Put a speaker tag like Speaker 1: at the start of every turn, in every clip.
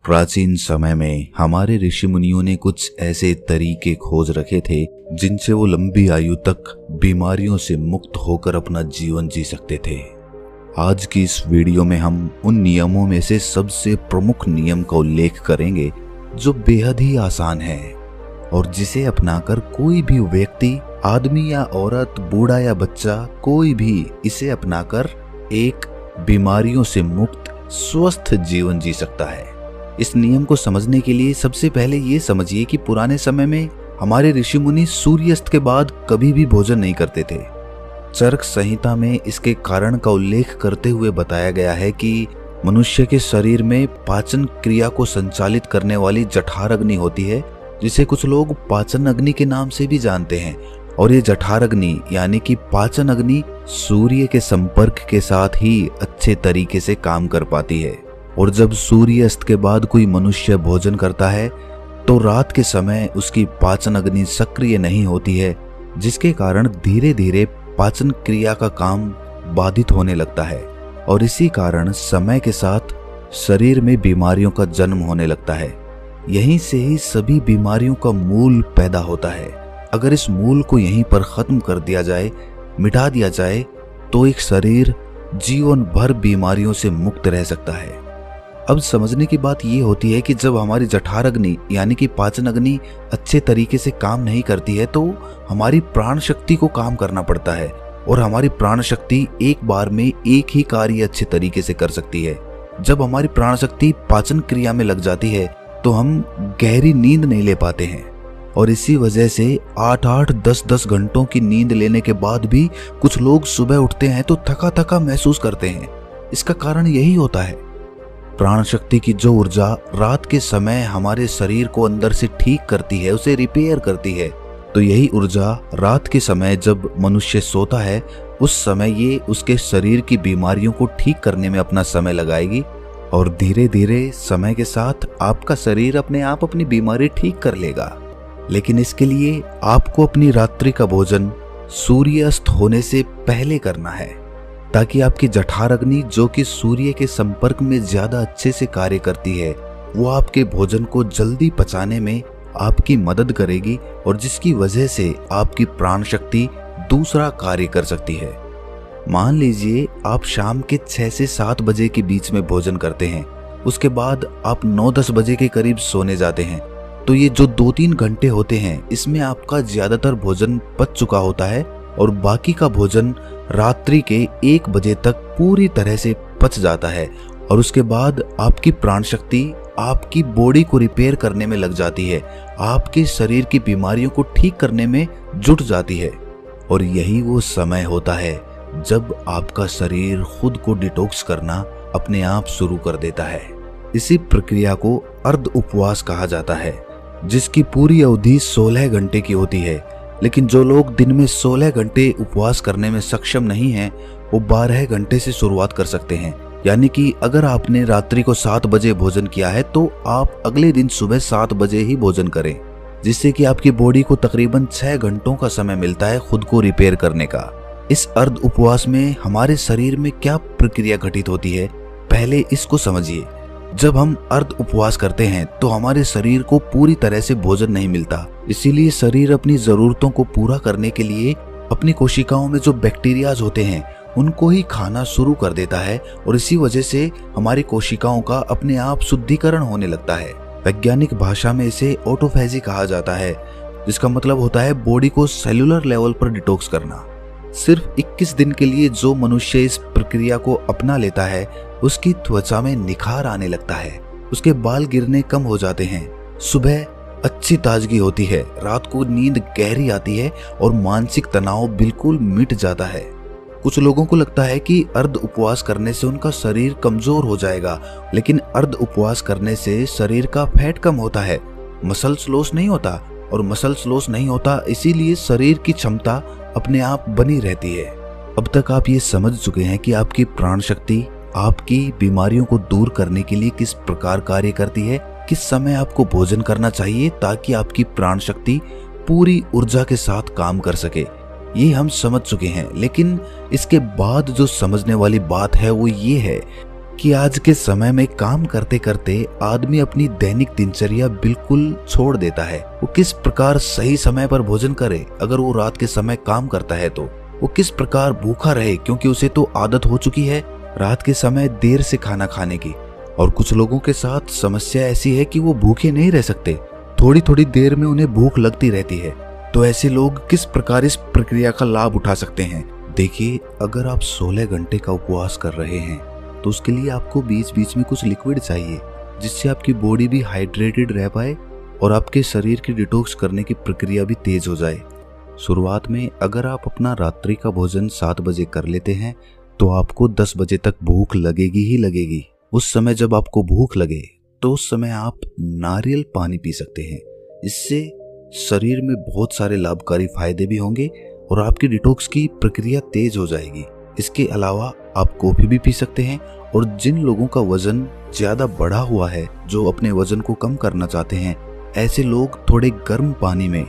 Speaker 1: प्राचीन समय में हमारे ऋषि मुनियों ने कुछ ऐसे तरीके खोज रखे थे जिनसे वो लंबी आयु तक बीमारियों से मुक्त होकर अपना जीवन जी सकते थे। आज की इस वीडियो में हम उन नियमों में से सबसे प्रमुख नियम का उल्लेख करेंगे जो बेहद ही आसान है और जिसे अपनाकर कोई भी व्यक्ति, आदमी या औरत, बूढ़ा या बच्चा, कोई भी इसे अपनाकर एक बीमारियों से मुक्त स्वस्थ जीवन जी सकता है। इस नियम को समझने के लिए सबसे पहले ये समझिए कि पुराने समय में हमारे ऋषि मुनि सूर्यास्त के बाद कभी भी भोजन नहीं करते थे। चरक संहिता में इसके कारण का उल्लेख करते हुए बताया गया है कि मनुष्य के शरीर में पाचन क्रिया को संचालित करने वाली जठर अग्नि होती है, जिसे कुछ लोग पाचन अग्नि के नाम से भी जानते हैं। और ये जठर अग्नि यानी कि पाचन अग्नि सूर्य के संपर्क के साथ ही अच्छे तरीके से काम कर पाती है। और जब सूर्यास्त के बाद कोई मनुष्य भोजन करता है तो रात के समय उसकी पाचन अग्नि सक्रिय नहीं होती है, जिसके कारण धीरे धीरे पाचन क्रिया का काम बाधित होने लगता है और इसी कारण समय के साथ शरीर में बीमारियों का जन्म होने लगता है। यहीं से ही सभी बीमारियों का मूल पैदा होता है। अगर इस मूल को यहीं पर खत्म कर दिया जाए, मिटा दिया जाए, तो एक शरीर जीवन भर बीमारियों से मुक्त रह सकता है। अब समझने की बात यह होती है कि जब हमारी जठर अग्नि यानी कि पाचन अग्नि अच्छे तरीके से काम नहीं करती है तो हमारी प्राण शक्ति को काम करना पड़ता है और हमारी प्राण शक्ति एक बार में एक ही कार्य अच्छे तरीके से कर सकती है। जब हमारी प्राण शक्ति पाचन क्रिया में लग जाती है तो हम गहरी नींद नहीं ले पाते हैं और इसी वजह से 8-8, 10-10 घंटों की नींद लेने के बाद भी कुछ लोग सुबह उठते हैं तो थका थका महसूस करते हैं। इसका कारण यही होता है, प्राण शक्ति की जो ऊर्जा रात के समय हमारे शरीर को अंदर से ठीक करती है, उसे रिपेयर करती है, तो यही ऊर्जा रात के समय जब मनुष्य सोता है उस समय ये उसके शरीर की बीमारियों को ठीक करने में अपना समय लगाएगी और धीरे धीरे समय के साथ आपका शरीर अपने आप अपनी बीमारी ठीक कर लेगा। लेकिन इसके लिए आपको अपनी रात्रि का भोजन सूर्यास्त होने से पहले करना है ताकि आपकी जठर अग्नि जो कि सूर्य के संपर्क में ज्यादा अच्छे से कार्य करती है वो आपके भोजन को जल्दी पचाने में आपकी मदद करेगी और जिसकी वजह से आपकी प्राण शक्ति दूसरा कार्य कर सकती है। मान लीजिए आप शाम के 6 से 7 बजे के बीच में भोजन करते हैं, उसके बाद आप 9-10 बजे के करीब सोने जाते हैं, तो ये जो 2-3 घंटे होते हैं इसमें आपका ज्यादातर भोजन पच चुका होता है और बाकी का भोजन रात्रि के 1 बजे तक पूरी तरह से पच जाता है और उसके बाद आपकी प्राण शक्ति आपकी बॉडी को रिपेयर करने में लग जाती है, आपके शरीर की बीमारियों को ठीक करने में जुट जाती है। और यही वो समय होता है जब आपका शरीर खुद को डिटॉक्स करना अपने आप शुरू कर देता है। इसी प्रक्रिया को अर्ध उपवास कहा जाता है, जिसकी पूरी अवधि 16 घंटे की होती है। लेकिन जो लोग दिन में 16 घंटे उपवास करने में सक्षम नहीं हैं, वो 12 घंटे से शुरुआत कर सकते हैं। यानी कि अगर आपने रात्रि को 7 बजे भोजन किया है तो आप अगले दिन सुबह 7 बजे ही भोजन करें, जिससे कि आपकी बॉडी को तकरीबन 6 घंटों का समय मिलता है खुद को रिपेयर करने का। इस अर्ध उपवास में हमारे शरीर में क्या प्रक्रिया घटित होती है, पहले इसको समझिए। जब हम अर्ध उपवास करते हैं तो हमारे शरीर को पूरी तरह से भोजन नहीं मिलता, इसीलिए शरीर अपनी जरूरतों को पूरा करने के लिए अपनी कोशिकाओं में जो बैक्टीरियाज होते हैं उनको ही खाना शुरू कर देता है और इसी वजह से हमारी कोशिकाओं का अपने आप शुद्धिकरण होने लगता है। वैज्ञानिक भाषा में इसे ऑटोफेजी कहा जाता है, जिसका मतलब होता है बॉडी को सेलुलर लेवल पर डिटॉक्स करना। सिर्फ 21 दिन के लिए जो मनुष्य इस प्रक्रिया को अपना लेता है उसकी त्वचा में निखार आने लगता है, उसके बाल गिरने कम हो जाते हैं, सुबह अच्छी ताजगी होती है, रात को नींद गहरी आती है और मानसिक तनाव बिल्कुल मिट जाता है। कुछ लोगों को लगता है कि अर्ध उपवास करने से उनका शरीर कमजोर हो जाएगा, लेकिन अर्ध उपवास करने से शरीर का फैट कम होता है, मसल्स लॉस नहीं होता और मसल्स लॉस नहीं होता इसीलिए शरीर की क्षमता अपने आप बनी रहती है। अब तक आप ये समझ चुके हैं कि आपकी प्राण शक्ति आपकी बीमारियों को दूर करने के लिए किस प्रकार कार्य करती है, किस समय आपको भोजन करना चाहिए ताकि आपकी प्राण शक्ति पूरी ऊर्जा के साथ काम कर सके। ये हम समझ चुके हैं, लेकिन इसके बाद जो समझने वाली बात है वो ये है कि आज के समय में काम करते करते आदमी अपनी दैनिक दिनचर्या बिल्कुल छोड़ देता है। वो किस प्रकार सही समय पर भोजन करे अगर वो रात के समय काम करता है तो वो किस प्रकार भूखा रहे क्योंकि उसे तो आदत हो चुकी है रात के समय देर से खाना खाने की। और कुछ लोगों के साथ समस्या ऐसी है कि वो भूखे नहीं रह सकते, थोड़ी थोड़ी देर में उन्हें भूख लगती रहती है। तो ऐसे लोग किस प्रकार इस प्रक्रिया का लाभ उठा सकते हैं? देखिए, अगर आप 16 घंटे का उपवास कर रहे हैं तो उसके लिए आपको बीच बीच में कुछ लिक्विड चाहिए जिससे आपकी बॉडी भी हाइड्रेटेड रह पाए और आपके शरीर की डिटॉक्स करने की प्रक्रिया भी तेज हो जाए। शुरुआत में अगर आप अपना रात्रि का भोजन 7 बजे कर लेते हैं तो आपको 10 बजे तक भूख लगेगी ही लगेगी। उस समय जब आपको भूख लगे तो उस समय आप नारियल पानी पी सकते हैं। इससे शरीर में बहुत सारे लाभकारी फायदे भी होंगे और आपकी डिटॉक्स की प्रक्रिया तेज हो जाएगी। इसके अलावा आप कॉफी भी पी सकते हैं। और जिन लोगों का वजन ज्यादा बढ़ा हुआ है, जो अपने वजन को कम करना चाहते हैं, ऐसे लोग थोड़े गर्म पानी में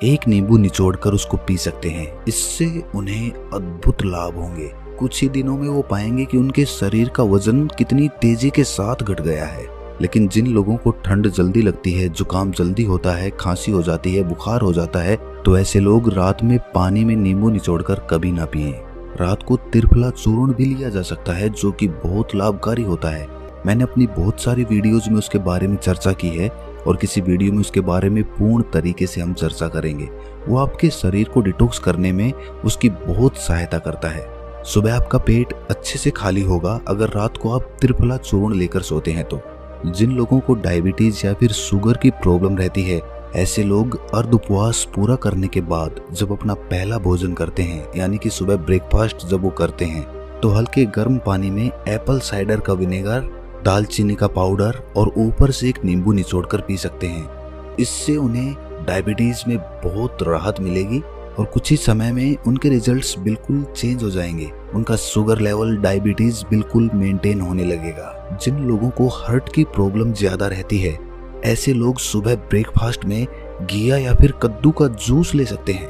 Speaker 1: 1 नींबू निचोड़कर उसको पी सकते हैं। इससे उन्हें अद्भुत लाभ होंगे। कुछ ही दिनों में वो पाएंगे कि उनके शरीर का वजन कितनी तेजी के साथ घट गया है। लेकिन जिन लोगों को ठंड जल्दी लगती है, जुकाम जल्दी होता है, खांसी हो जाती है, बुखार हो जाता है, तो ऐसे लोग रात में पानी में नींबू निचोड़कर कभी ना पिएं। रात को त्रिफला चूर्ण भी लिया जा सकता है जो कि बहुत लाभकारी होता है। मैंने अपनी बहुत सारी वीडियोज में उसके बारे में चर्चा की है और किसी वीडियो में उसके बारे में पूर्ण तरीके से हम चर्चा करेंगे। वो आपके शरीर को डिटॉक्स करने में उसकी बहुत सहायता करता है। सुबह आपका पेट अच्छे से खाली होगा अगर रात को आप त्रिफला चूर्ण लेकर सोते हैं तो। जिन लोगों को डायबिटीज या फिर शुगर की प्रॉब्लम रहती है, ऐसे लोग अर्ध उपवास पूरा करने के बाद जब अपना पहला भोजन करते हैं, यानी कि सुबह ब्रेकफास्ट जब वो करते हैं, तो हल्के गर्म पानी में एप्पल साइडर का विनेगर, दालचीनी का पाउडर और ऊपर से 1 नींबू निचोड़कर पी सकते हैं। इससे उन्हें डायबिटीज में बहुत राहत मिलेगी और कुछ ही समय में उनके रिजल्ट्स बिल्कुल चेंज हो जाएंगे। उनका शुगर लेवल, डायबिटीज बिल्कुल मेंटेन होने लगेगा। जिन लोगों को हार्ट की प्रॉब्लम ज्यादा रहती है, ऐसे लोग सुबह ब्रेकफास्ट में घिया या फिर कद्दू का जूस ले सकते हैं।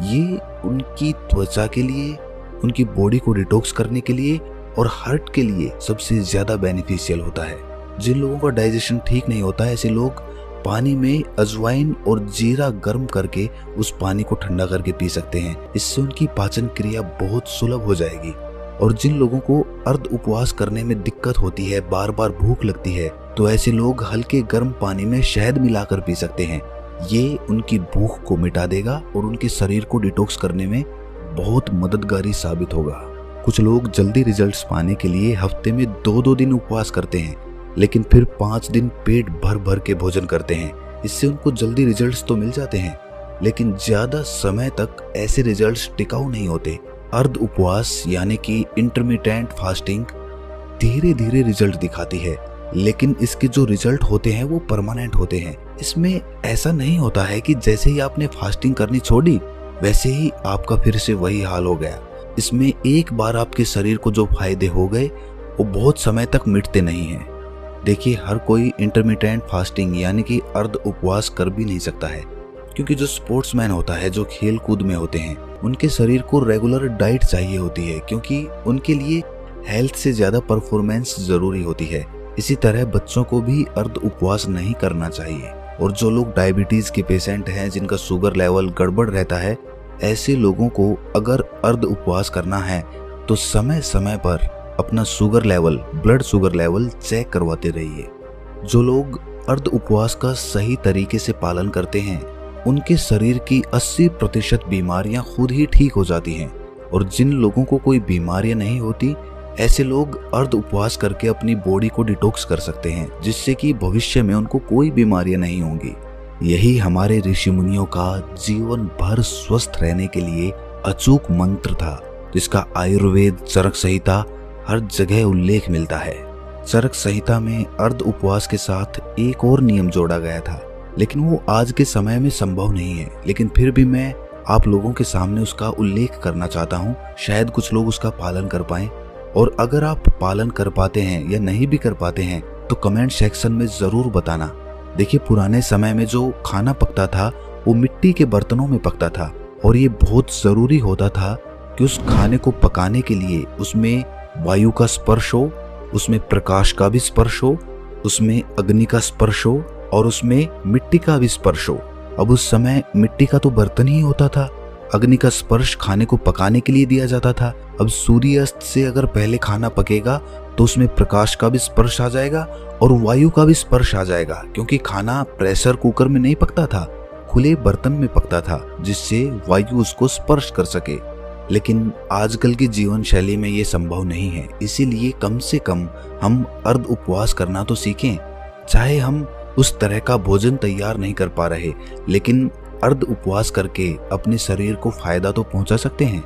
Speaker 1: ये उनकी त्वचा के लिए, उनकी बॉडी को डिटॉक्स करने के लिए और हार्ट के लिए सबसे ज्यादा बेनिफिशियल होता है। जिन लोगों का डाइजेशन ठीक नहीं होता है, ऐसे लोग पानी में अजवाइन और जीरा गर्म करके उस पानी को ठंडा करके पी सकते हैं। इससे उनकी पाचन क्रिया बहुत सुलभ हो जाएगी। और जिन लोगों को अर्ध उपवास करने में दिक्कत होती है, बार बार भूख लगती है, तो ऐसे लोग हल्के गर्म पानी में शहद मिलाकर पी सकते हैं। ये उनकी भूख को मिटा देगा और उनके शरीर को डिटॉक्स करने में बहुत मददगारी साबित होगा। कुछ लोग जल्दी रिजल्ट्स पाने के लिए हफ्ते में 2-2 दिन उपवास करते हैं, लेकिन फिर 5 दिन पेट भर भर के भोजन करते हैं। इससे उनको जल्दी रिजल्ट्स तो मिल जाते हैं, लेकिन ज्यादा समय तक ऐसे रिजल्ट्स टिकाऊ नहीं होते। अर्ध उपवास यानी कि इंटरमिटेंट फास्टिंग धीरे धीरे रिजल्ट दिखाती है, लेकिन इसके जो रिजल्ट होते हैं वो परमानेंट होते हैं। इसमें ऐसा नहीं होता है कि जैसे ही आपने फास्टिंग करनी छोड़ी वैसे ही आपका फिर से वही हाल हो गया। इसमें एक बार आपके शरीर को जो फायदे हो गए वो बहुत समय तक मिटते नहीं हैं। देखिए, हर कोई इंटरमिटेंट फास्टिंग यानी कि अर्ध उपवास कर भी नहीं सकता है, क्योंकि जो स्पोर्ट्समैन होता है, जो खेल कूद में होते हैं, उनके शरीर को रेगुलर डाइट चाहिए होती है, क्योंकि उनके लिए हेल्थ से ज्यादा परफॉर्मेंस जरूरी होती है। इसी तरह बच्चों को भी अर्ध उपवास नहीं करना चाहिए। और जो लोग डायबिटीज के पेशेंट हैं, जिनका शुगर लेवल गड़बड़ रहता है, ऐसे लोगों को अगर अर्ध उपवास करना है तो समय समय पर अपना sugar level, blood sugar level check करवाते रहिए। जो लोग अर्ध उपवास का सही तरीके से पालन करते हैं, उनके शरीर की 80% बीमारियां खुद ही ठीक हो जाती हैं। और जिन लोगों को कोई बीमारियां नहीं होती, ऐसे लोग अर्ध उपवास करके अपनी बॉडी को डिटॉक्स कर सकते हैं, जिससे कि भविष्य में उनको कोई बीमारियां नहीं होंगी। यही हमारे ऋषि मुनियों का जीवन भर स्वस्थ रहने के लिए अचूक मंत्र था, जिसका आयुर्वेद चरक संहिता हर जगह उल्लेख मिलता है। चरक संहिता में अर्ध उपवास के साथ एक और नियम जोड़ा गया था, लेकिन वो आज के समय में संभव नहीं है। लेकिन फिर भी मैं आप लोगों के सामने उसका उल्लेख करना चाहता हूँ, शायद कुछ लोग उसका पालन कर पाएं। और अगर आप पालन कर पाते हैं या नहीं भी कर पाते हैं तो कमेंट सेक्शन में जरूर बताना। देखिए, पुराने समय में जो खाना पकता था वो मिट्टी के बर्तनों में पकता था, और ये बहुत जरूरी होता था कि उस खाने को पकाने के लिए उसमें वायु का स्पर्श हो उसमें प्रकाश का भी स्पर्श हो, उसमें अग्नि का स्पर्श हो और उसमें मिट्टी का भी स्पर्श हो। अब उस समय मिट्टी का तो बर्तन ही होता था, अग्नि का स्पर्श खाने को पकाने के लिए दिया जाता था। अब सूर्यास्त से अगर पहले खाना पकेगा तो उसमें प्रकाश का भी स्पर्श आ जाएगा और वायु का भी स्पर्श आ जाएगा, क्योंकि खाना प्रेशर कुकर में नहीं पकता था, खुले बर्तन में पकता था, जिससे वायु उसको स्पर्श कर सके। लेकिन आजकल की जीवन शैली में ये संभव नहीं है, इसीलिए कम से कम हम अर्ध उपवास करना तो सीखें। चाहे हम उस तरह का भोजन तैयार नहीं कर पा रहे, लेकिन अर्ध उपवास करके अपने शरीर को फायदा तो पहुंचा सकते हैं।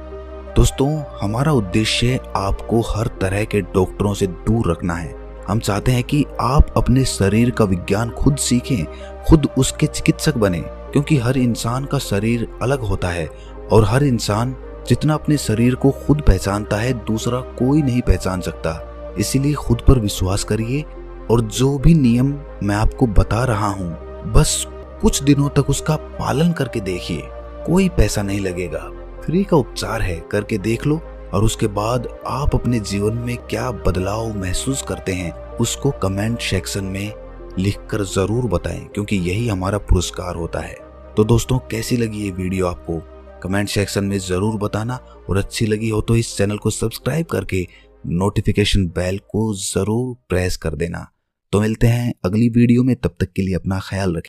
Speaker 1: दोस्तों, हमारा उद्देश्य आपको हर तरह के डॉक्टरों से दूर रखना है। हम चाहते हैं कि आप अपने शरीर का विज्ञान खुद सीखें, खुद उसके चिकित्सक बने, क्योंकि हर इंसान का शरीर अलग होता है और हर इंसान जितना अपने शरीर को खुद पहचानता है, दूसरा कोई नहीं पहचान सकता। इसीलिए खुद पर विश्वास करिए और जो भी नियम मैं आपको बता रहा हूँ, बस कुछ दिनों तक उसका पालन करके देखिए। कोई पैसा नहीं लगेगा, फ्री का उपचार है, करके देख लो और उसके बाद आप अपने जीवन में क्या बदलाव महसूस करते हैं उसको कमेंट सेक्शन में लिखकर जरूर बताएं, क्योंकि यही हमारा पुरस्कार होता है। तो दोस्तों, कैसी लगी ये वीडियो आपको कमेंट सेक्शन में जरूर बताना, और अच्छी लगी हो तो इस चैनल को सब्सक्राइब करके नोटिफिकेशन बेल को जरूर प्रेस कर देना। तो मिलते हैं अगली वीडियो में, तब तक के लिए अपना ख्याल रखें।